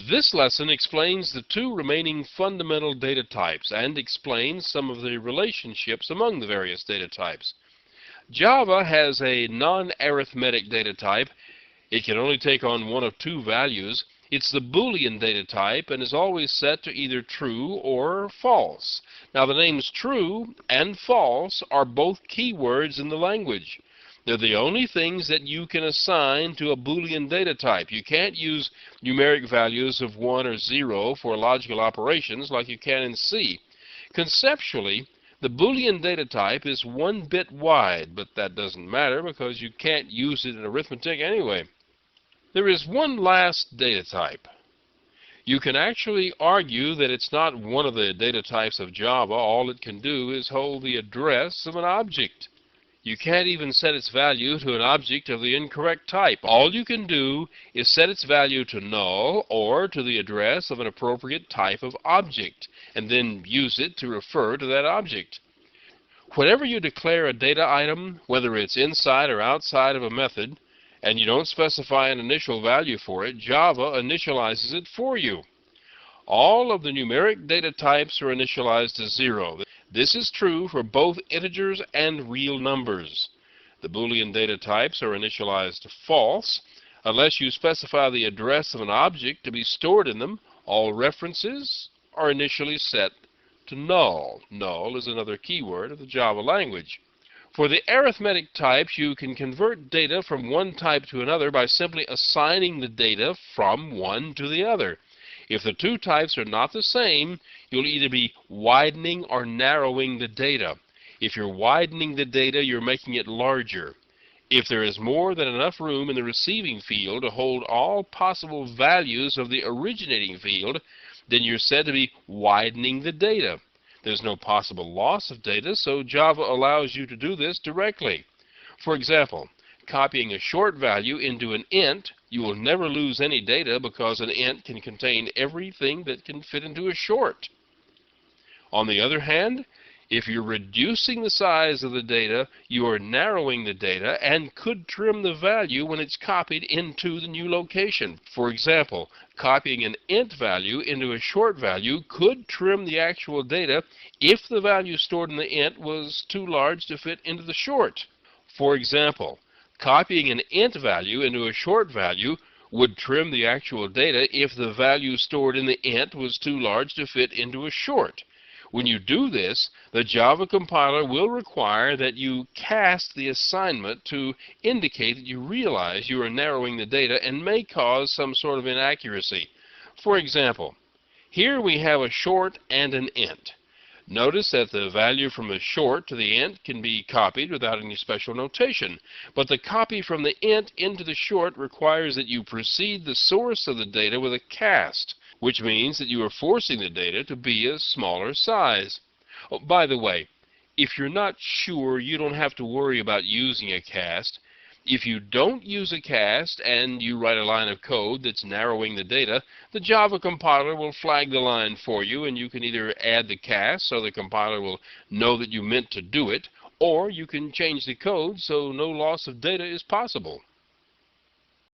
This lesson explains the two remaining fundamental data types and explains some of the relationships among the various data types. Java has a non-arithmetic data type. It can only take on one of two values. It's the Boolean data type and is always set to either true or false. Now the names true and false are both keywords in the language. They're the only things that you can assign to a Boolean data type. You can't use numeric values of 1 or 0 for logical operations like you can in C. Conceptually, the Boolean data type is 1 bit wide, but that doesn't matter because you can't use it in arithmetic anyway. There is one last data type. You can actually argue that it's not one of the data types of Java. All it can do is hold the address of an object. You can't even set its value to an object of the incorrect type. All you can do is set its value to null or to the address of an appropriate type of object, and then use it to refer to that object. Whenever you declare a data item, whether it's inside or outside of a method, and you don't specify an initial value for it, Java initializes it for you. All of the numeric data types are initialized to 0. This is true for both integers and real numbers. The Boolean data types are initialized to false. Unless you specify the address of an object to be stored in them, all references are initially set to null. Null is another keyword of the Java language. For the arithmetic types, you can convert data from one type to another by simply assigning the data from one to the other. If the two types are not the same, you'll either be widening or narrowing the data. If you're widening the data, you're making it larger. If there is more than enough room in the receiving field to hold all possible values of the originating field, then you're said to be widening the data. There's no possible loss of data, so Java allows you to do this directly. For example, copying a short value into an int, you will never lose any data because an int can contain everything that can fit into a short. On the other hand, if you're reducing the size of the data, you are narrowing the data and could trim the value when it's copied into the new location. For example, copying an int value into a short value could trim the actual data if the value stored in the int was too large to fit into the short. For example, copying an int value into a short value would trim the actual data if the value stored in the int was too large to fit into a short. When you do this, the Java compiler will require that you cast the assignment to indicate that you realize you are narrowing the data and may cause some sort of inaccuracy. For example, here we have a short and an int. Notice that the value from the short to the int can be copied without any special notation, but the copy from the int into the short requires that you precede the source of the data with a cast, which means that you are forcing the data to be a smaller size. Oh, by the way, if you're not sure, you don't have to worry about using a cast. If you don't use a cast and you write a line of code that's narrowing the data, the Java compiler will flag the line for you, and you can either add the cast so the compiler will know that you meant to do it, or you can change the code so no loss of data is possible.